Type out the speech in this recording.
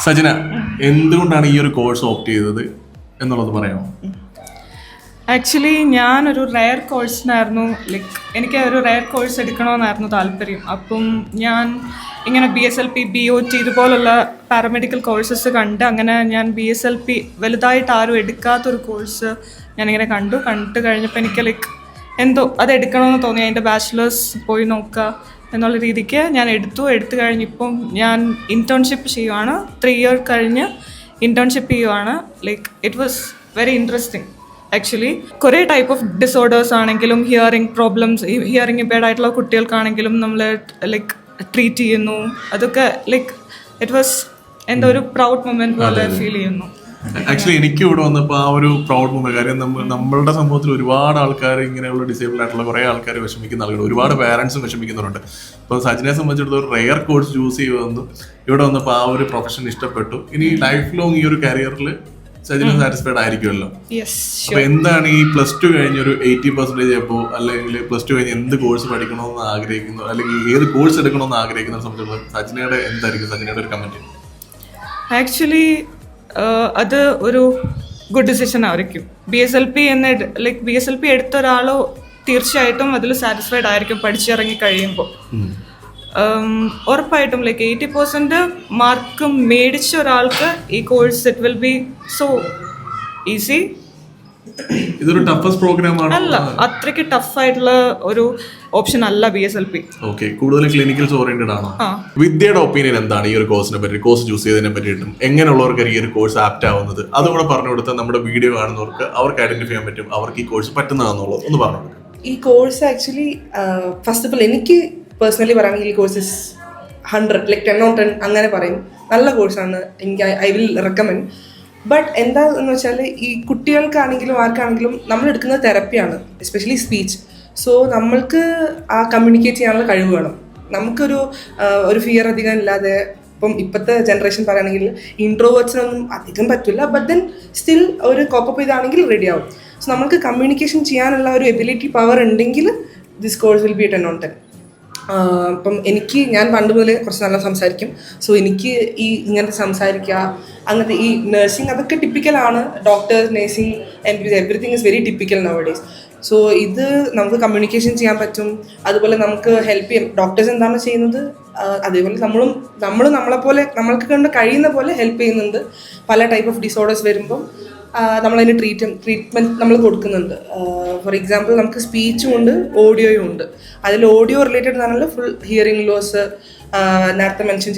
സജന, എന്തുകൊണ്ടാണ് ഈ ഒരു കോഴ്സ് ഓപ്റ്റ് ചെയ്തത് എന്നുള്ളത് പറയാമോ? ആക്ച്വലി ഞാനൊരു റെയർ കോഴ്സിനായിരുന്നു എനിക്ക് ഒരു റെയർ കോഴ്സ് എടുക്കണമെന്നായിരുന്നു താല്പര്യം. അപ്പം ഞാൻ ഇങ്ങനെ BSLP BOT ഇതുപോലുള്ള പാരാമെഡിക്കൽ കോഴ്സസ് കണ്ട് അങ്ങനെ ഞാൻ BSLP വലുതായിട്ട് ആരും എടുക്കാത്തൊരു കോഴ്സ് ഞാനിങ്ങനെ കണ്ടു കഴിഞ്ഞപ്പോൾ എനിക്ക് എന്തോ അത് എടുക്കണമെന്ന് തോന്നി. അതിൻ്റെ ബാച്ചിലേഴ്സ് പോയി നോക്കുക എന്നുള്ള രീതിക്ക് ഞാൻ എടുത്തു കഴിഞ്ഞിപ്പം ഞാൻ ഇൻറ്റേൺഷിപ്പ് ചെയ്യുവാണ്. 3 ഇയർ കഴിഞ്ഞ് ഇൻറ്റേൺഷിപ്പ് ചെയ്യുവാണ്. It was very interesting. Actually കുറേ ടൈപ്പ് ഓഫ് ഡിസോർഡേഴ്സ് ആണെങ്കിലും ഹിയറിംഗ് പ്രോബ്ലംസ്, ഹിയറിംഗ് ഇമ്പയർഡ് ആയിട്ടുള്ള കുട്ടികൾക്കാണെങ്കിലും നമ്മൾ ട്രീറ്റ് ചെയ്യുന്നു. അതൊക്കെ ഇറ്റ് വാസ് എന്തോ ഒരു പ്രൗഡ് മൊമെന്റ് പോലെ ഫീൽ ചെയ്യുന്നു. ആക്ച്വലി എനിക്ക് ഇവിടെ വന്നപ്പോൾ ആ ഒരു പ്രൗഡ് മൊമെന്റ്, കാര്യം നമ്മളുടെ സമൂഹത്തിൽ ഒരുപാട് ആൾക്കാർ ഇങ്ങനെയുള്ള ഡിസേബിൾ ആയിട്ടുള്ള കുറേ ആൾക്കാർ വിഷമിക്കുന്ന ആളുകൾ, ഒരുപാട് പാരൻസും വിഷമിക്കുന്നുണ്ട്. ഇപ്പോൾ സജിനെ സംബന്ധിച്ചിടത്തോളം റെയർ കോഴ്സ് ചൂസ് ചെയ്യുമെന്ന് ഇവിടെ വന്നപ്പോൾ ആ ഒരു പ്രൊഫഷൻ ഇഷ്ടപ്പെട്ടു. ഇനി ലൈഫ് ലോങ് ഈ ഒരു കരിയറിൽ സജിന സാറ്റിസ്ഫൈഡ് ആയിരിക്കുമല്ലോ. അപ്പൊ എന്താണ് ഈ +2 കഴിഞ്ഞൊരു 80% അപ്പോൾ അല്ലെങ്കിൽ +2 കഴിഞ്ഞ് എന്ത് കോഴ്സ് പഠിക്കണമെന്ന് ആഗ്രഹിക്കുന്നു, അല്ലെങ്കിൽ ഏത് കോഴ്സ് എടുക്കണമെന്ന് ആഗ്രഹിക്കുന്ന സംബന്ധിച്ചിടത്തോളം സജിനയുടെ എന്തായിരിക്കും സജിനയുടെ ഒരു കമന്റ്? ആക്ച്വലി അത് ഒരു ഗുഡ് ഡിസിഷൻ ആയിരിക്കും. BSLP എടുത്ത ഒരാളോ തീർച്ചയായിട്ടും അതിൽ സാറ്റിസ്ഫൈഡ് ആയിരിക്കും പഠിച്ചിറങ്ങി കഴിയുമ്പോൾ. ഉറപ്പായിട്ടും 80% മാർക്ക് മേടിച്ച ഒരാൾക്ക് ഈ course it will be so easy. ഇതൊരു ടഫസ്റ്റ് പ്രോഗ്രാം ആണ് അല്ല, അത്രയ്ക്ക് ടഫായിട്ടുള്ള ഒരു ഓപ്ഷൻ അല്ല BSLP. ഓക്കെ, കൂടുതൽ ക്ലിനിക്കൽസ് ഓറിയന്റഡ് ആണോ? വിദ്യയുടെ ഒപ്പീനിയൻ എന്താണ് ഈ ഒരു കോഴ്സിനെ പറ്റി, കോഴ്സ് ചൂസ് ചെയ്തതിനെ പറ്റിയിട്ടും എങ്ങനെയുള്ളവർക്ക് ഈ ഒരു കോഴ്സ് ആപ്റ്റ് ആവുന്നത്, അതുകൂടെ പറഞ്ഞു കൊടുത്താൽ നമ്മുടെ വീഡിയോ കാണുന്നവർക്ക് അവർക്ക് ഐഡന്റിഫൈ ചെയ്യാൻ പറ്റും അവർക്ക് ഈ കോഴ്സ് പറ്റുന്നതാണെന്നുള്ളത് ഒന്ന് പറഞ്ഞു കൊടുക്കും. ഈ course actually first of all എനിക്ക് പേഴ്സണലി പറയുകയാണെങ്കിൽ ഈ കോഴ്സ് 100 10 on 10 അങ്ങനെ പറയും. നല്ല കോഴ്സാണ്, എനിക്ക് ഐ വിൽ റെക്കമെൻഡ്. ബട്ട് എന്താന്ന് വെച്ചാൽ ഈ കുട്ടികൾക്കാണെങ്കിലും ആർക്കാണെങ്കിലും നമ്മൾ എടുക്കുന്നത് തെറപ്പിയാണ്, എസ്പെഷ്യലി സ്പീച്ച്. സോ നമ്മൾക്ക് ആ കമ്മ്യൂണിക്കേറ്റ് ചെയ്യാനുള്ള കഴിവ് വേണം. നമുക്കൊരു ഫിയർ അധികം ഇല്ലാതെ, ഇപ്പോഴത്തെ ജനറേഷൻ പറയുകയാണെങ്കിൽ ഇൻട്രോവേർട്സിനൊന്നും അധികം പറ്റില്ല, ബട്ട് ദെൻ സ്റ്റിൽ ഒരു കോപ്പപ്പ് ചെയ്താണെങ്കിൽ റെഡി ആവും. സോ നമുക്ക് കമ്മ്യൂണിക്കേഷൻ ചെയ്യാനുള്ള ഒരു എബിലിറ്റി പവർ ഉണ്ടെങ്കിൽ this course will be 10 on 10. ഞാൻ പണ്ട് മുതലേ കുറച്ച് നല്ല സംസാരിക്കും. സോ എനിക്ക് ഈ ഇങ്ങനത്തെ സംസാരിക്കുക, അങ്ങനത്തെ ഈ നഴ്സിംഗ് അതൊക്കെ ടിപ്പിക്കലാണ്. Doctors, nursing, everything is very typical nowadays. So ഇത് നമുക്ക് കമ്മ്യൂണിക്കേഷൻ ചെയ്യാൻ പറ്റും. അതുപോലെ നമുക്ക് ഹെൽപ്പ് ചെയ്യും. ഡോക്ടേഴ്സ് എന്താണ് ചെയ്യുന്നത് അതേപോലെ നമ്മളെപ്പോലെ നമ്മൾക്ക് കണ്ട് കഴിയുന്ന പോലെ ഹെൽപ്പ് ചെയ്യുന്നുണ്ട്. പല ടൈപ്പ് ഓഫ് ഡിസോർഡേഴ്സ് വരുമ്പം നമ്മളതിന് ട്രീറ്റ്മെൻറ്റ് നമ്മൾ കൊടുക്കുന്നുണ്ട്. ഫോർ എക്സാമ്പിൾ നമുക്ക് സ്പീച്ചും ഉണ്ട്, ഓഡിയോയും ഉണ്ട്. അതിൽ ഓഡിയോ റിലേറ്റഡ് ആണല്ലോ ഫുൾ ഹിയറിംഗ് ലോസ് നേരത്തെ മെൻഷൻ